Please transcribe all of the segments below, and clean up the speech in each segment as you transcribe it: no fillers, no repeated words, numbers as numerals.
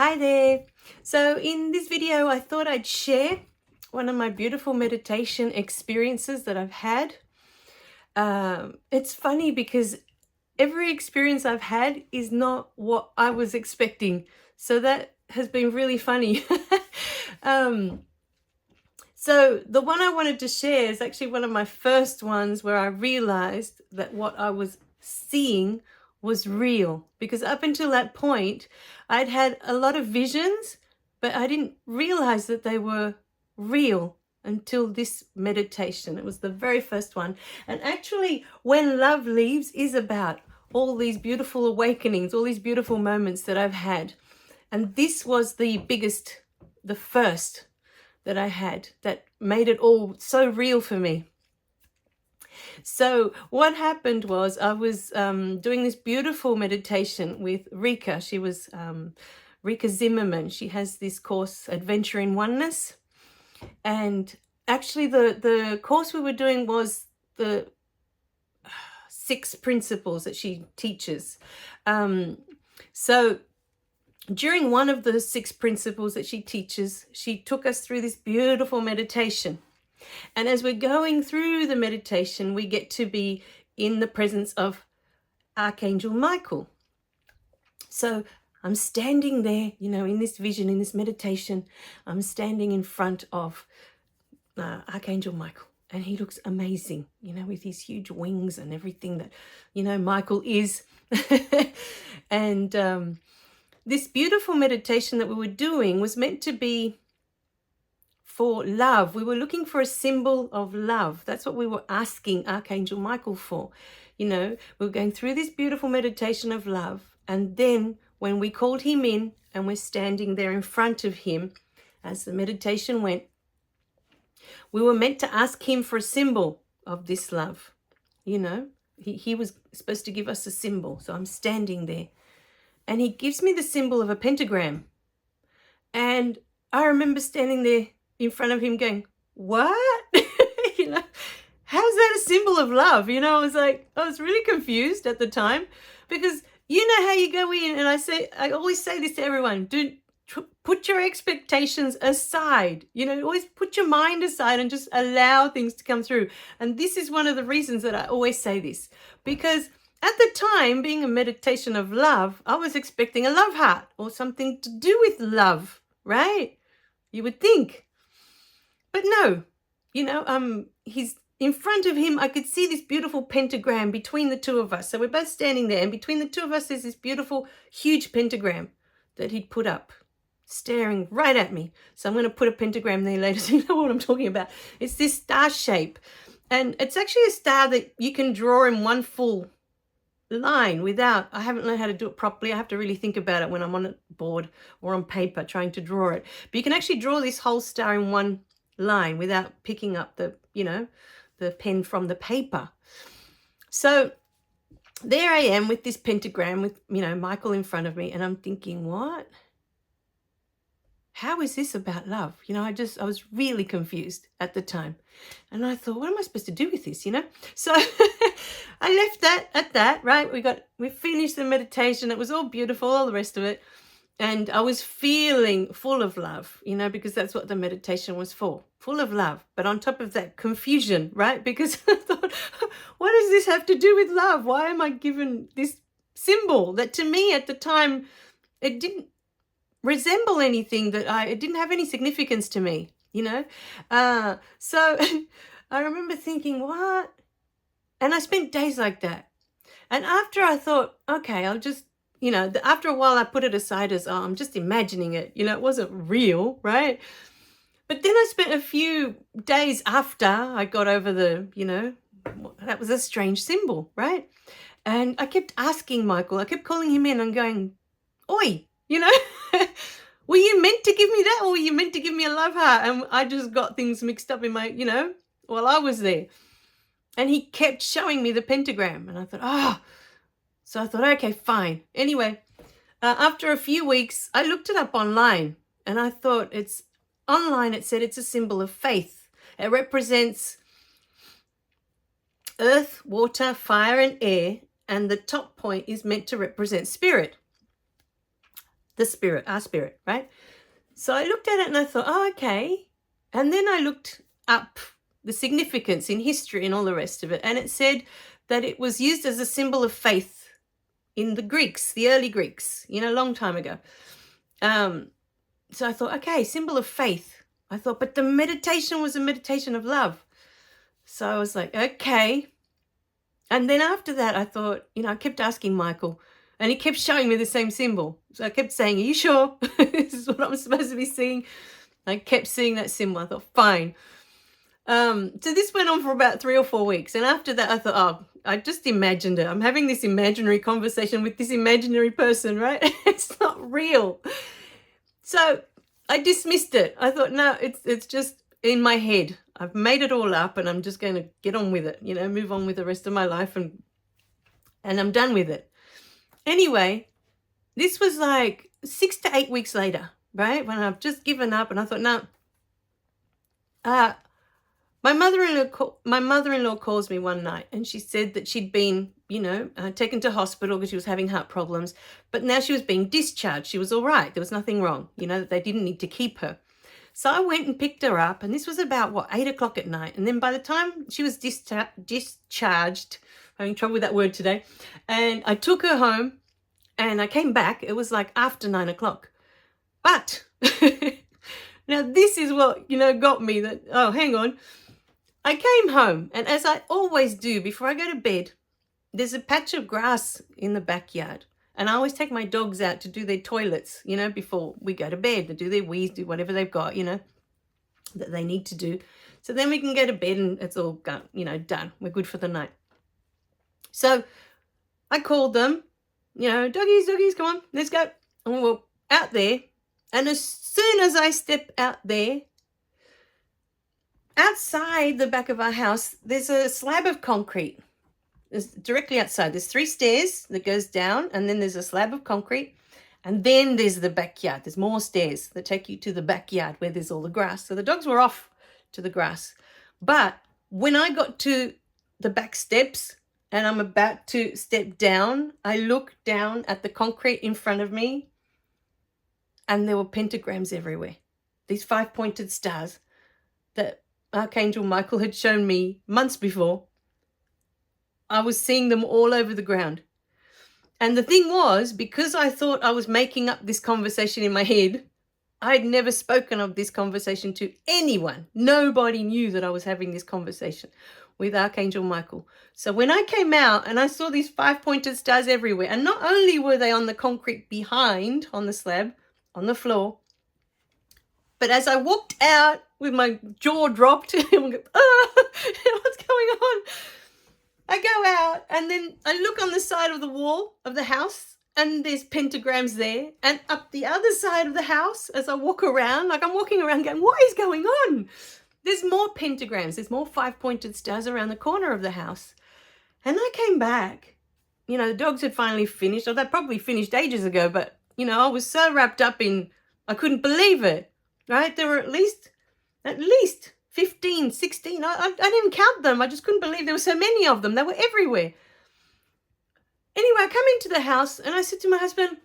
Hi there. So in this video, I thought I'd share one of my beautiful meditation experiences that I've had. It's funny because every experience I've had is not what I was expecting. So that has been really funny. um, so the one I wanted to share is actually one of my first ones where I realized that what I was seeing was real. Because up until that point, I'd had a lot of visions, but I didn't realize that they were real until this meditation. It was the very first one. And actually, When Love Leaves is about all these beautiful awakenings, all these beautiful moments that I've had. And this was the biggest, the first that I had that made it all so real for me. So what happened was I was doing this beautiful meditation with Rika. She was Rika Zimmerman. She has this course, Adventure in Oneness. And actually the course we were doing was the 6 principles that she teaches. So during one of the 6 principles that she teaches, she took us through this beautiful meditation. And as we're going through the meditation, we get to be in the presence of Archangel Michael. So I'm standing there, in this vision, in this meditation, I'm standing in front of Archangel Michael. And he looks amazing, with his huge wings and everything that, Michael is. And this beautiful meditation that we were doing was meant to be for love. We were looking for a symbol of love. That's what we were asking Archangel Michael for. We were going through this beautiful meditation of love. And then when we called him in and we're standing there in front of him, as the meditation went, we were meant to ask him for a symbol of this love. He was supposed to give us a symbol. So I'm standing there. And he gives me the symbol of a pentagram. And I remember standing there in front of him going, what? How's that a symbol of love? I was really confused at the time, because how you go in, and I always say this to everyone, put your expectations aside, always put your mind aside and just allow things to come through. And this is one of the reasons that I always say this, because at the time, being a meditation of love, I was expecting a love heart or something to do with love, right? You would think. But no, he's in front of him. I could see this beautiful pentagram between the two of us. So we're both standing there, and between the two of us, there's this beautiful, huge pentagram that he'd put up, staring right at me. So I'm going to put a pentagram there later so you know what I'm talking about. It's this star shape. And it's actually a star that you can draw in one full line I haven't learned how to do it properly. I have to really think about it when I'm on a board or on paper trying to draw it. But you can actually draw this whole star in one line without picking up the pen from the paper. So there I am with this pentagram with, Michael in front of me, and I'm thinking, what? How is this about love? I was really confused at the time. And I thought, what am I supposed to do with this, So I left that at that, right? We finished the meditation. It was all beautiful, all the rest of it. And I was feeling full of love, because that's what the meditation was for, full of love. But on top of that, confusion, right? Because I thought, what does this have to do with love? Why am I given this symbol that to me at the time, it didn't resemble anything, it didn't have any significance to me, so I remember thinking, what? And I spent days like that. And after I thought, okay, I'll just, after a while I put it aside as, I'm just imagining it, it wasn't real, right? But then I spent a few days after I got over that was a strange symbol, right? And I kept asking Michael, I kept calling him in and going, oi, were you meant to give me that, or were you meant to give me a love heart? And I just got things mixed up in my, while I was there. And he kept showing me the pentagram, and I thought, so I thought, okay, fine. Anyway, after a few weeks, I looked it up online, and I thought it said it's a symbol of faith. It represents earth, water, fire, and air, and the top point is meant to represent spirit. the spirit, our spirit, right? So I looked at it and I thought, oh, okay. And then I looked up the significance in history and all the rest of it. And it said that it was used as a symbol of faith in the Greeks, the early Greeks, a long time ago. So I thought, okay, symbol of faith. I thought, but the meditation was a meditation of love. So I was like, okay. And then after that, I thought, I kept asking Michael, and he kept showing me the same symbol. So I kept saying, are you sure this is what I'm supposed to be seeing? I kept seeing that symbol. I thought, fine. So this went on for about 3 or 4 weeks. And after that, I thought, oh, I just imagined it. I'm having this imaginary conversation with this imaginary person, right? It's not real. So I dismissed it. I thought, no, it's just in my head. I've made it all up and I'm just going to get on with it, move on with the rest of my life and I'm done with it. Anyway, this was like 6 to 8 weeks later, right? When I've just given up and I thought, no. My mother-in-law calls me one night and she said that she'd been, taken to hospital because she was having heart problems, but now she was being discharged. She was all right. There was nothing wrong, that they didn't need to keep her. So I went and picked her up, and this was about, 8 o'clock at night. And then by the time she was discharged, I'm having trouble with that word today, and I took her home and I came back, it was like after 9 o'clock. But now this is what, got me that, oh, hang on. I came home, and as I always do before I go to bed, there's a patch of grass in the backyard. And I always take my dogs out to do their toilets, before we go to bed, to do their wheeze, do whatever they've got, that they need to do. So then we can go to bed and it's all done, We're good for the night. So I called them, doggies, come on, let's go. And we're out there. And as soon as I step out there, outside the back of our house, there's a slab of concrete. It's directly outside. There's 3 stairs that goes down, and then there's a slab of concrete, and then there's the backyard. There's more stairs that take you to the backyard where there's all the grass. So the dogs were off to the grass. But when I got to the back steps and I'm about to step down, I look down at the concrete in front of me, and there were pentagrams everywhere. These 5-pointed stars that Archangel Michael had shown me months before. I was seeing them all over the ground. And the thing was, because I thought I was making up this conversation in my head, I'd never spoken of this conversation to anyone. Nobody knew that I was having this conversation with Archangel Michael. So when I came out and I saw these 5-pointed stars everywhere, and not only were they on the concrete behind, on the slab, on the floor, but as I walked out with my jaw dropped, what's going on? I go out and then I look on the side of the wall of the house and there's pentagrams there. And up the other side of the house, as I walk around, like I'm walking around going, what is going on? There's more pentagrams. There's more 5-pointed stars around the corner of the house. And I came back. The dogs had finally finished, or they probably finished ages ago, but, I was so wrapped up in, I couldn't believe it, right? There were at least 15, 16. I didn't count them. I just couldn't believe there were so many of them. They were everywhere. Anyway, I come into the house and I said to my husband,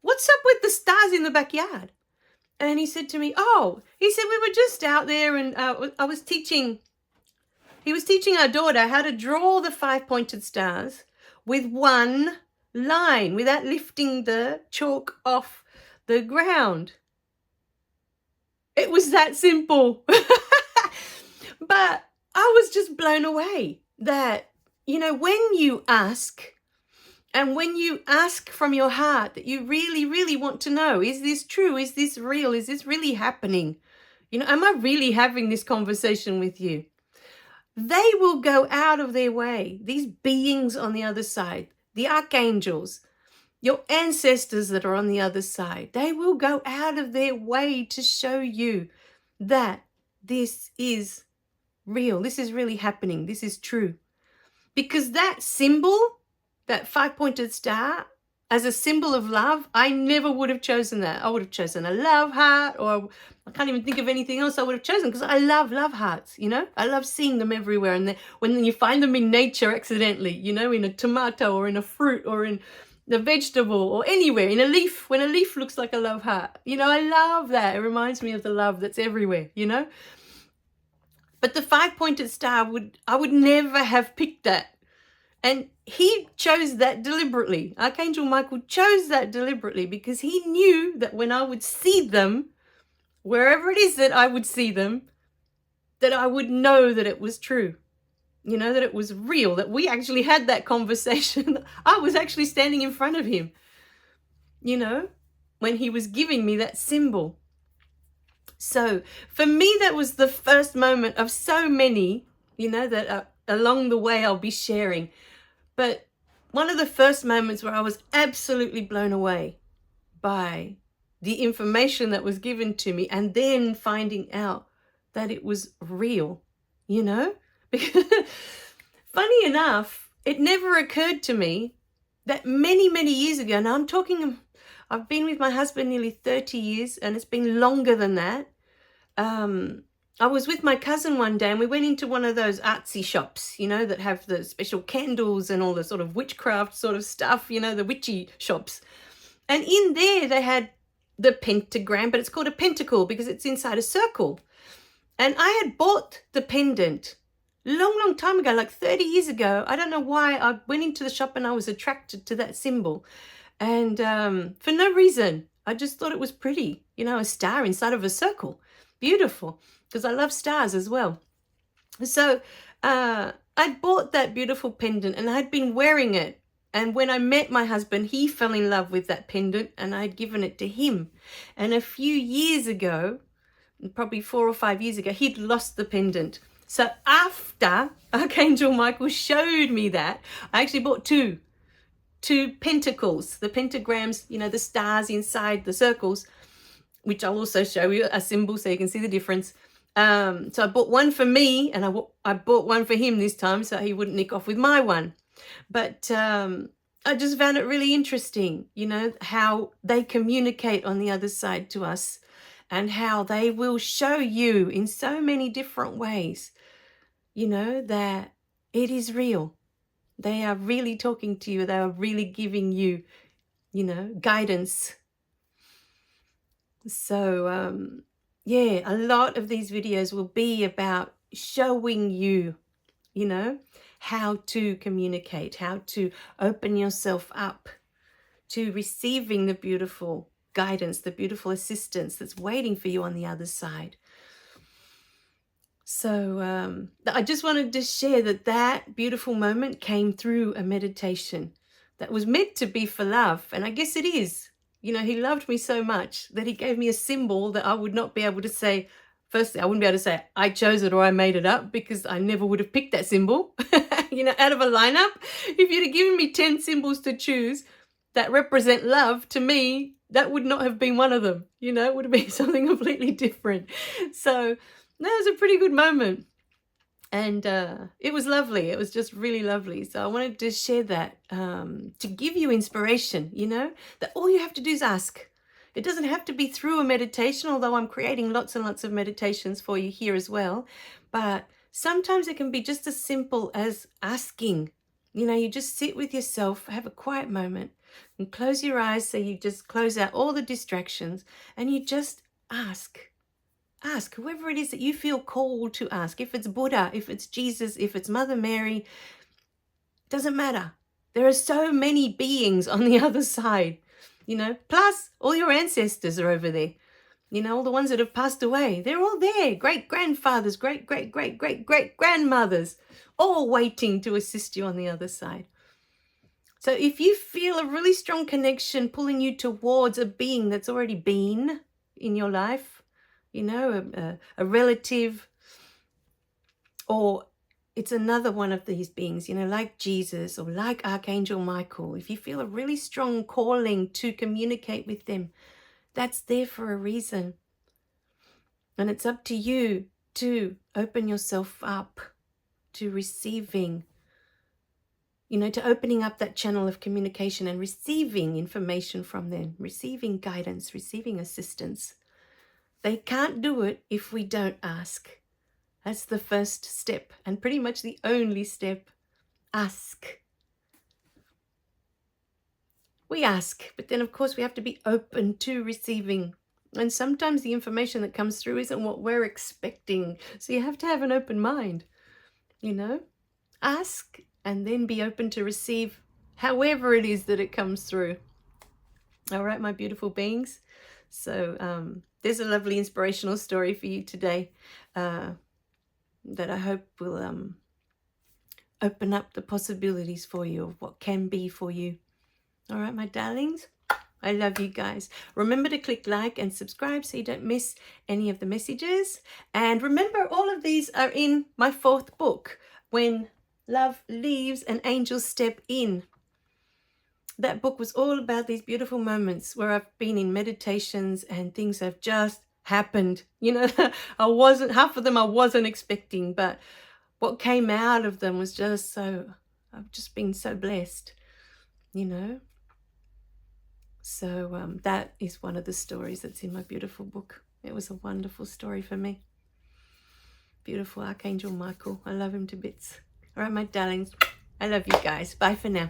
what's up with the stars in the backyard? And he said to me, he said, we were just out there and he was teaching our daughter how to draw the 5-pointed stars with one line without lifting the chalk off the ground. It was that simple. But I was just blown away that, when you ask, and when you ask from your heart that you really, really want to know, is this true? Is this real? Is this really happening? Am I really having this conversation with you? They will go out of their way. These beings on the other side, the archangels, your ancestors that are on the other side, they will go out of their way to show you that this is real. This is really happening. This is true. Because that symbol, that 5-pointed star, as a symbol of love, I never would have chosen that. I would have chosen a love heart, or I can't even think of anything else I would have chosen, because I love love hearts, I love seeing them everywhere. And when you find them in nature accidentally, in a tomato or in a fruit or in, a vegetable or anywhere, in a leaf, when a leaf looks like a love heart. I love that. It reminds me of the love that's everywhere, But the 5-pointed star, I would never have picked that. And he chose that deliberately. Archangel Michael chose that deliberately because he knew that when I would see them, wherever it is that I would see them, that I would know that it was true. That it was real, that we actually had that conversation. I was actually standing in front of him, when he was giving me that symbol. So for me, that was the first moment of so many, that along the way I'll be sharing. But one of the first moments where I was absolutely blown away by the information that was given to me, and then finding out that it was real, because funny enough, it never occurred to me that many, many years ago, now I've been with my husband nearly 30 years, and it's been longer than that. I was with my cousin one day, and we went into one of those artsy shops, that have the special candles and all the sort of witchcraft sort of stuff, the witchy shops. And in there they had the pentagram, but it's called a pentacle because it's inside a circle. And I had bought the pendant long time ago, like 30 years ago. I don't know why. I went into the shop and I was attracted to that symbol. And for no reason, I just thought it was pretty, a star inside of a circle. Beautiful, because I love stars as well. So I bought that beautiful pendant and I'd been wearing it. And when I met my husband, he fell in love with that pendant and I'd given it to him. And a few years ago, probably 4 or 5 years ago, he'd lost the pendant. So after Archangel Michael showed me that, I actually bought two pentacles, the pentagrams, the stars inside the circles, which I'll also show you a symbol so you can see the difference. So I bought one for me, and I bought one for him this time so he wouldn't nick off with my one. But I just found it really interesting, how they communicate on the other side to us, and how they will show you in so many different ways, that it is real. They are really talking to you. They are really giving you, guidance. So, a lot of these videos will be about showing you, how to communicate, how to open yourself up to receiving the beautiful guidance, the beautiful assistance that's waiting for you on the other side. So I just wanted to share that beautiful moment came through a meditation that was meant to be for love. And I guess it is. He loved me so much that he gave me a symbol that I would not be able to say. Firstly, I wouldn't be able to say I chose it or I made it up, because I never would have picked that symbol, out of a lineup. If you'd have given me 10 symbols to choose that represent love, to me, that would not have been one of them. It would have been something completely different. So that was a pretty good moment. And it was lovely. It was just really lovely. So I wanted to share that to give you inspiration, that all you have to do is ask. It doesn't have to be through a meditation, although I'm creating lots and lots of meditations for you here as well. But sometimes it can be just as simple as asking. You just sit with yourself, have a quiet moment, and close your eyes, so you just close out all the distractions, and you just ask. Ask whoever it is that you feel called to ask. If it's Buddha, if it's Jesus, if it's Mother Mary, doesn't matter. There are so many beings on the other side, plus all your ancestors are over there, all the ones that have passed away. They're all there. Great-grandfathers, great-great-great-great-grandmothers, all waiting to assist you on the other side. So if you feel a really strong connection pulling you towards a being that's already been in your life, a relative, or it's another one of these beings, like Jesus or like Archangel Michael. If you feel a really strong calling to communicate with them, that's there for a reason. And it's up to you to open yourself up to receiving, to opening up that channel of communication and receiving information from them, receiving guidance, receiving assistance. They can't do it if we don't ask. That's the first step, and pretty much the only step. Ask. we ask, but then of course we have to be open to receiving. And sometimes the information that comes through isn't what we're expecting. So you have to have an open mind, you know? Ask and then be open to receive however it is that it comes through. All right, my beautiful beings. So there's a lovely inspirational story for you today that I hope will open up the possibilities for you of what can be for you. All right, my darlings. I love you guys. Remember to click like and subscribe so you don't miss any of the messages. And remember, all of these are in my 4th book, When Love Leaves and Angels Step In. That book was all about these beautiful moments where I've been in meditations and things have just happened. You know, half of them I wasn't expecting, but what came out of them was just so, I've just been so blessed, you know. So that is one of the stories that's in my beautiful book. It was a wonderful story for me. Beautiful Archangel Michael. I love him to bits. All right, my darlings. I love you guys. Bye for now.